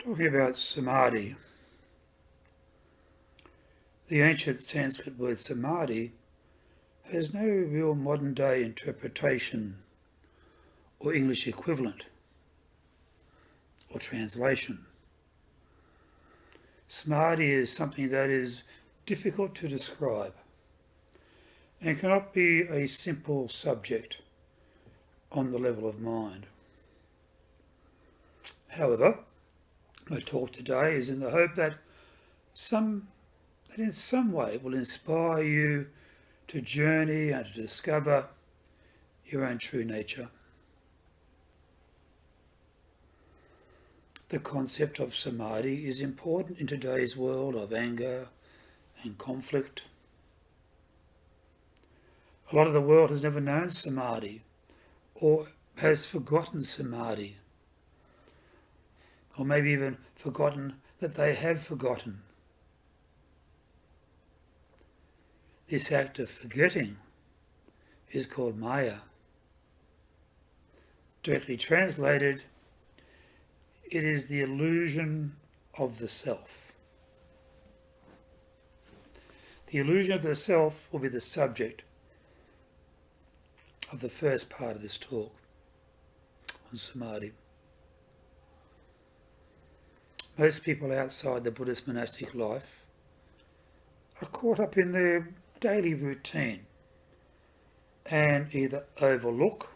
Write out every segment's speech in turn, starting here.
Talking about Samadhi, the ancient Sanskrit word Samadhi has no real modern day interpretation or English equivalent or translation. Samadhi is something that is difficult to describe and cannot be a simple subject on the level of mind. However, my talk today is in the hope that in some way will inspire you to journey and to discover your own true nature. The concept of Samadhi is important in today's world of anger and conflict. A lot of the world has never known Samadhi or has forgotten Samadhi, or maybe even forgotten that they have forgotten. This act of forgetting is called Maya. Directly translated, it is the illusion of the self. The illusion of the self will be the subject of the first part of this talk on Samadhi. Most people outside the Buddhist monastic life are caught up in their daily routine and either overlook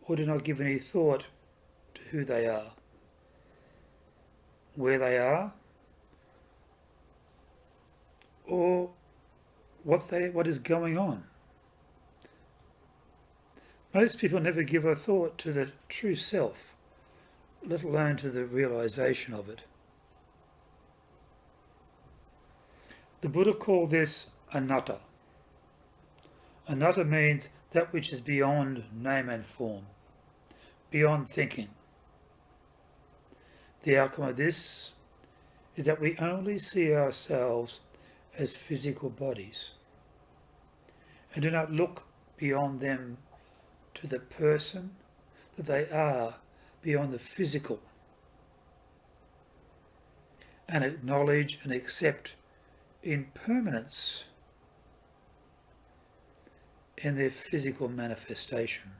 or do not give any thought to who they are, where they are, or what is going on. Most people never give a thought to the true self, let alone to the realization of it. The Buddha called this anatta. Anatta means that which is beyond name and form, beyond thinking. The outcome of this is that we only see ourselves as physical bodies and do not look beyond them to the person that they are beyond the physical, and acknowledge and accept impermanence in their physical manifestation.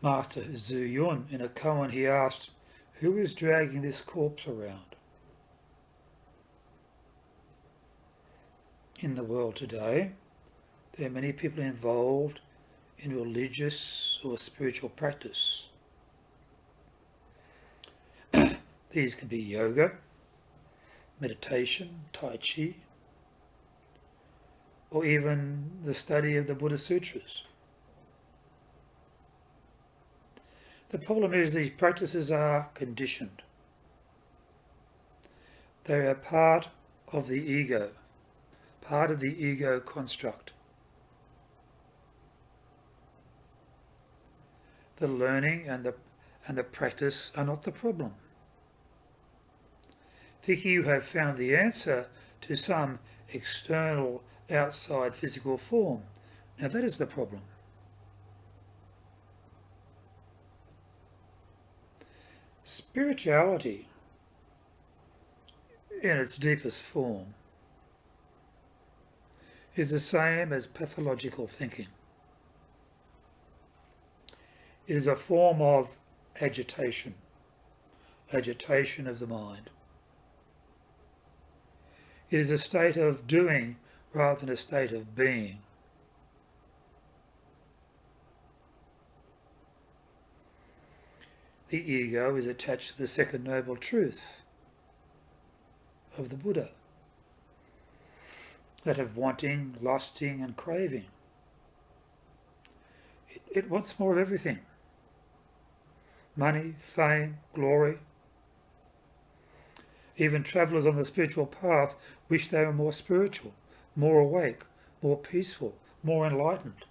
Master Zhu Yun, in a koan, he asked, "Who is dragging this corpse around?" In the world today, there are many people involved in religious or spiritual practice. These can be yoga, meditation, tai chi, or even the study of the Buddha Sutras. The problem is these practices are conditioned. They are part of the ego construct. The learning and the practice are not the problem. Thinking you have found the answer to some external, outside physical form, now that is the problem. Spirituality, in its deepest form, is the same as pathological thinking. It is a form of agitation of the mind. It is a state of doing rather than a state of being. The ego is attached to the second noble truth of the Buddha, that of wanting, lusting and craving. It wants more of everything. Money, fame, glory. Even travellers on the spiritual path wish they were more spiritual, more awake, more peaceful, more enlightened.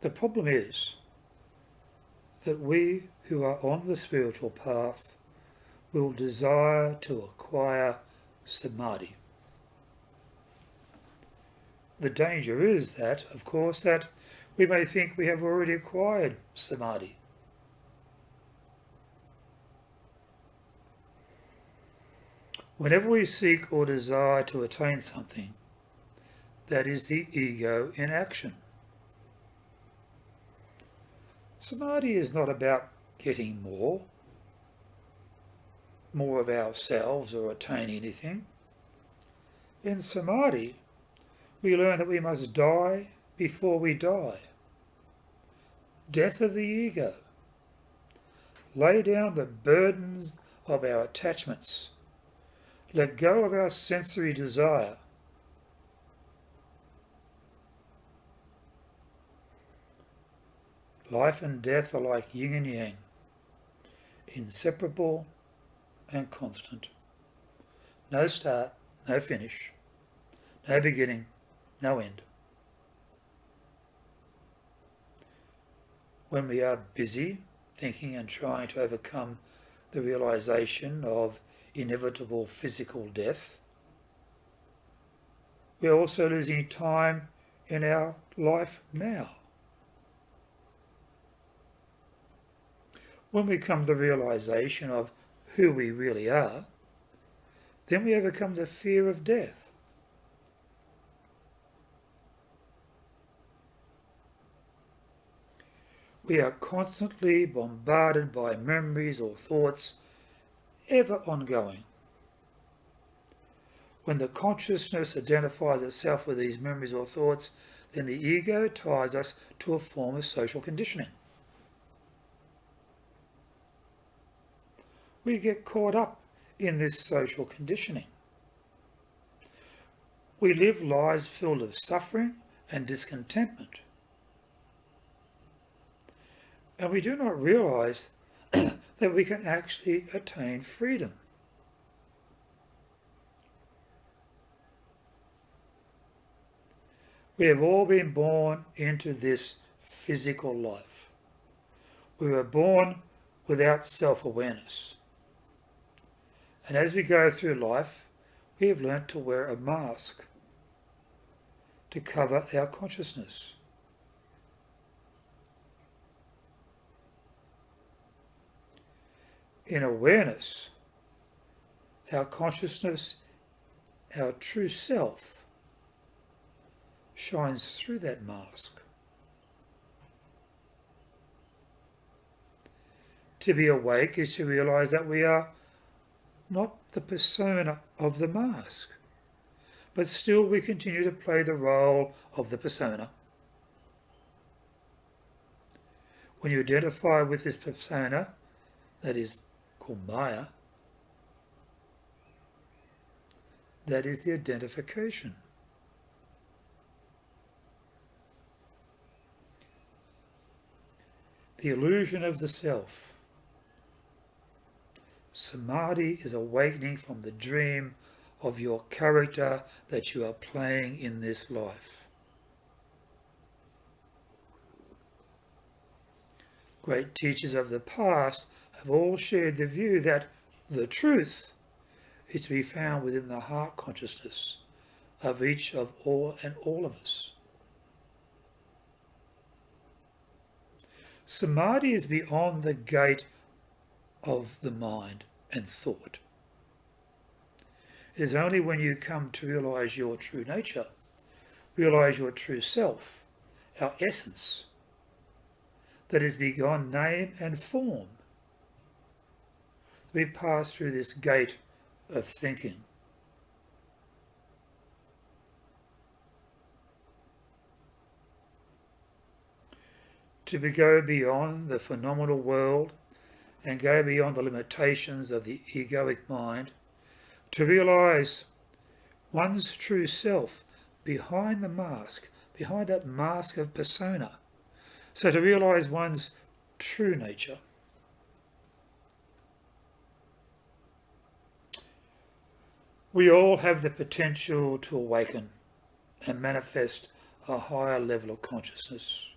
The problem is that we who are on the spiritual path will desire to acquire Samadhi. The danger is that, of course, that we may think we have already acquired Samadhi. Whenever we seek or desire to attain something, that is the ego in action. Samadhi is not about getting more of ourselves or attaining anything. In Samadhi, we learn that we must die before we die. Death of the ego. Lay down the burdens of our attachments. Let go of our sensory desire. Life and death are like yin and yang, inseparable and constant. No start, no finish, no beginning, no end. When we are busy thinking and trying to overcome the realization of inevitable physical death, we are also losing time in our life now. When we come to the realization of who we really are, then we overcome the fear of death. We are constantly bombarded by memories or thoughts, ever ongoing. When the consciousness identifies itself with these memories or thoughts, then the ego ties us to a form of social conditioning. We get caught up in this social conditioning. We live lives filled of suffering and discontentment. And we do not realize that we can actually attain freedom. We have all been born into this physical life. We were born without self-awareness. And as we go through life, we have learnt to wear a mask to cover our consciousness. In awareness, our consciousness, our true self, shines through that mask. To be awake is to realize that we are not the persona of the mask, but still we continue to play the role of the persona. When you identify with this persona, that is called Maya, that is the identification. The illusion of the self. Samadhi is awakening from the dream of your character that you are playing in this life. Great teachers of the past have all shared the view that the truth is to be found within the heart consciousness of each of all of us. Samadhi is beyond the gate of the mind and thought. It is only when you come to realize your true nature, realize your true self, our essence, that is beyond name and form, we pass through this gate of thinking. To go beyond the phenomenal world and go beyond the limitations of the egoic mind, to realize one's true self behind the mask, behind that mask of persona. So to realize one's true nature. We all have the potential to awaken and manifest a higher level of consciousness.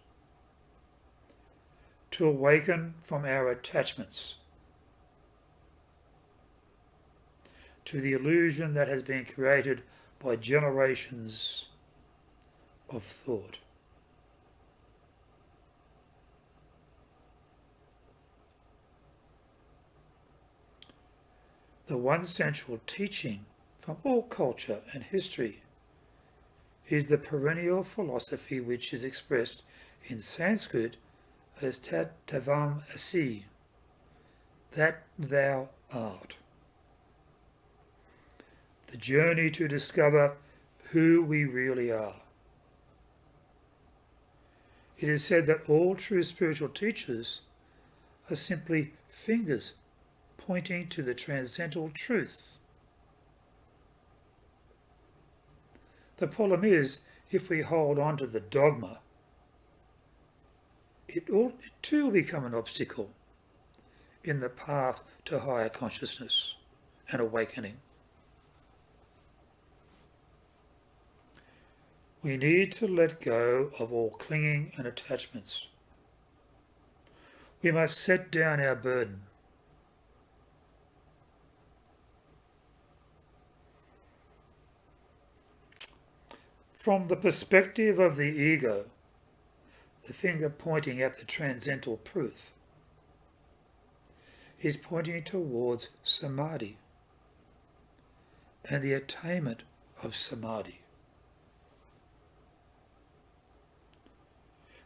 To awaken from our attachments to the illusion that has been created by generations of thought. The one central teaching from all culture and history is the perennial philosophy which is expressed in Sanskrit as Tat Tavam Asi, that thou art. The journey to discover who we really are. It is said that all true spiritual teachers are simply fingers pointing to the transcendental truth. The problem is, if we hold on to the dogma, it too will become an obstacle in the path to higher consciousness and awakening. We need to let go of all clinging and attachments. We must set down our burden. From the perspective of the ego, the finger pointing at the transcendental truth is pointing towards Samadhi and the attainment of Samadhi.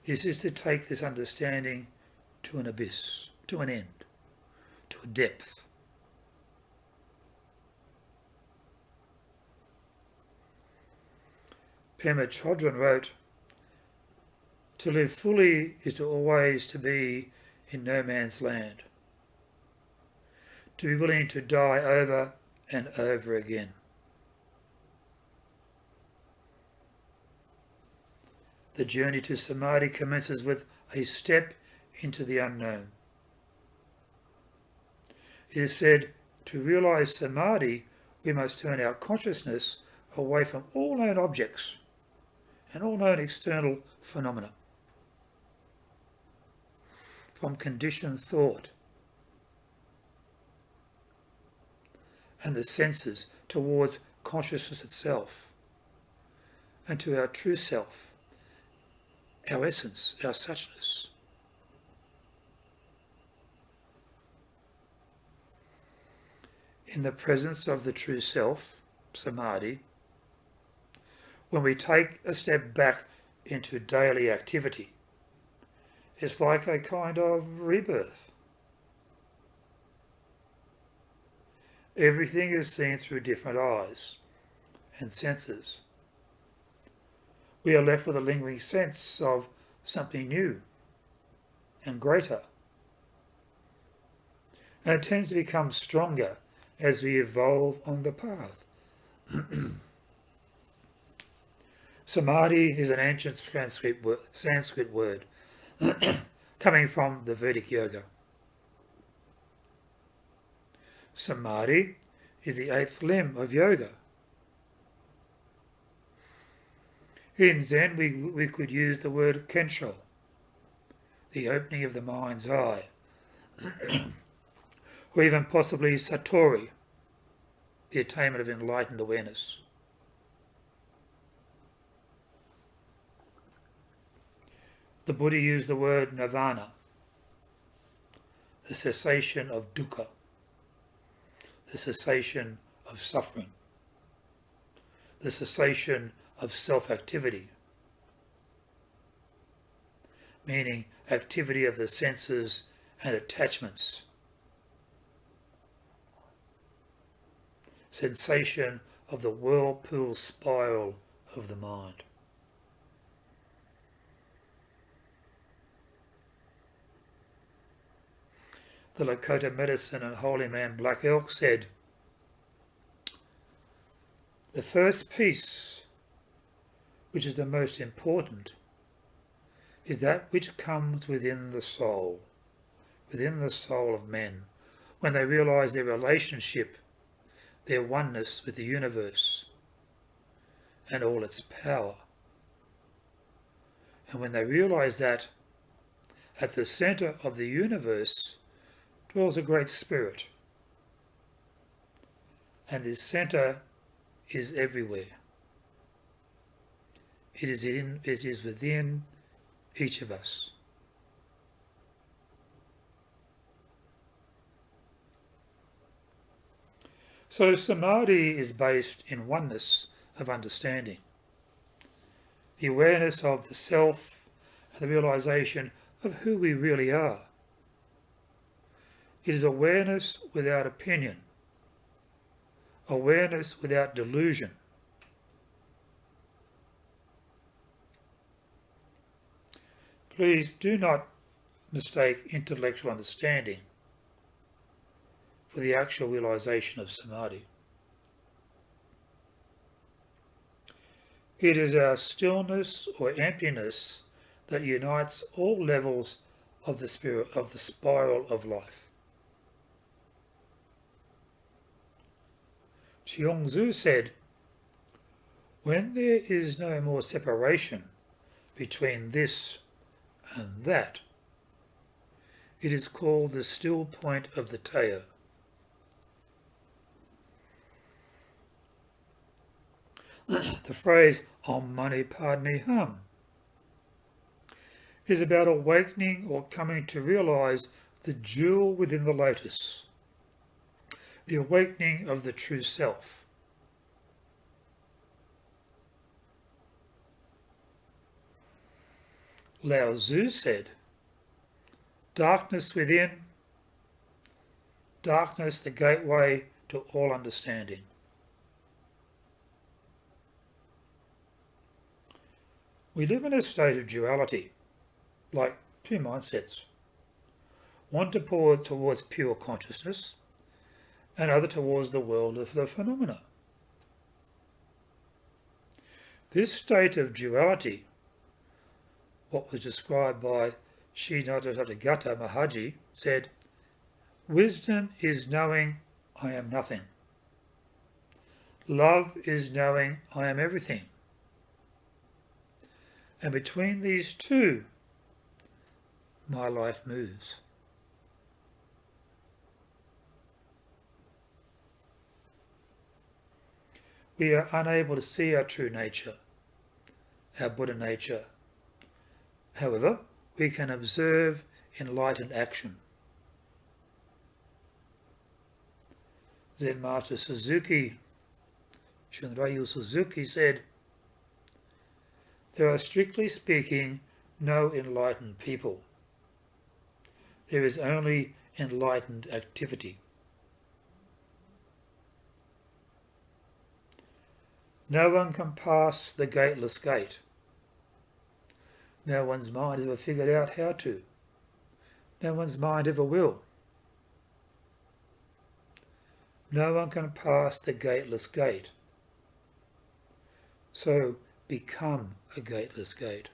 This is to take this understanding to an abyss, to an end, to a depth. Pema Chodron wrote, "To live fully is to always to be in no man's land, to be willing to die over and over again." The journey to Samadhi commences with a step into the unknown. It is said, to realize Samadhi, we must turn our consciousness away from all known objects and all known external phenomena, from conditioned thought and the senses towards consciousness itself, and to our true self, our essence, our suchness. In the presence of the true self, Samadhi, when we take a step back into daily activity, it's like a kind of rebirth. Everything is seen through different eyes and senses. We are left with a lingering sense of something new and greater. And it tends to become stronger as we evolve on the path. Samadhi is an ancient Sanskrit word coming from the Vedic yoga. Samadhi is the eighth limb of yoga. In Zen, we could use the word kensho, the opening of the mind's eye, or even possibly satori, the attainment of enlightened awareness. The Buddha used the word nirvana, the cessation of dukkha, the cessation of suffering, the cessation of self-activity, meaning activity of the senses and attachments, sensation of the whirlpool spiral of the mind. The Lakota medicine and holy man Black Elk said, "The first peace, which is the most important, is that which comes within the soul of men, when they realize their relationship, their oneness with the universe and all its power. And when they realize that at the center of the universe dwells a great spirit, and this center is everywhere. It is within each of us. So Samadhi is based in oneness of understanding, the awareness of the self and the realization of who we really are. It is awareness without opinion, awareness without delusion. Please do not mistake intellectual understanding for the actual realization of Samadhi. It is our stillness or emptiness that unites all levels of the spiral of life. Chuang-Tzu said, "When there is no more separation between this and that, it is called the still point of the Tao." The phrase Om Mani Padme Hum is about awakening or coming to realize the jewel within the lotus, the awakening of the true self. Lao Tzu said, "Darkness within, darkness the gateway to all understanding." We live in a state of duality, like two mindsets. One to pour towards pure consciousness, and other towards the world of the phenomena. This state of duality, what was described by Srinata Tathagata Mahaji, said, "Wisdom is knowing I am nothing. Love is knowing I am everything. And between these two, my life moves." We are unable to see our true nature, our Buddha nature. However, we can observe enlightened action. Zen Master Suzuki, Shunryu Suzuki, said, "There are, strictly speaking, no enlightened people. There is only enlightened activity." No one can pass the gateless gate. No one's mind has ever figured out how to. No one's mind ever will. No one can pass the gateless gate. So become a gateless gate.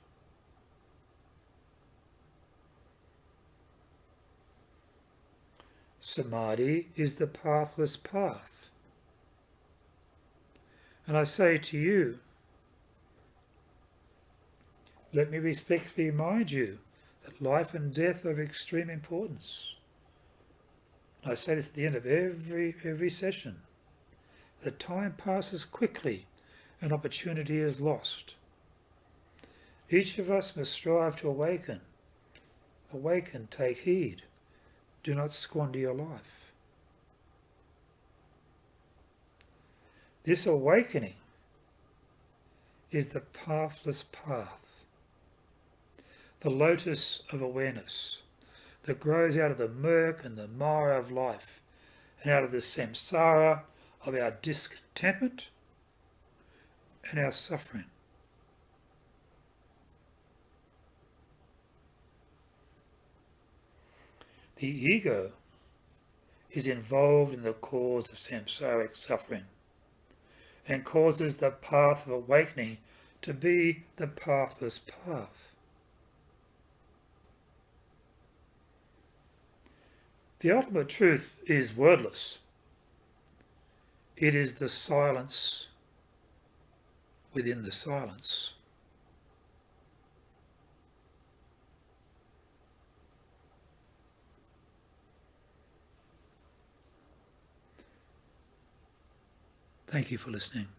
Samadhi is the pathless path. And I say to you, let me respectfully remind you that life and death are of extreme importance. I say this at the end of every session. The time passes quickly and opportunity is lost. Each of us must strive to awaken. Awaken, take heed. Do not squander your life. This awakening is the pathless path, the lotus of awareness that grows out of the murk and the mire of life and out of the samsara of our discontentment and our suffering. The ego is involved in the cause of samsaric suffering and causes the path of awakening to be the pathless path. The ultimate truth is wordless. It is the silence within the silence. Thank you for listening.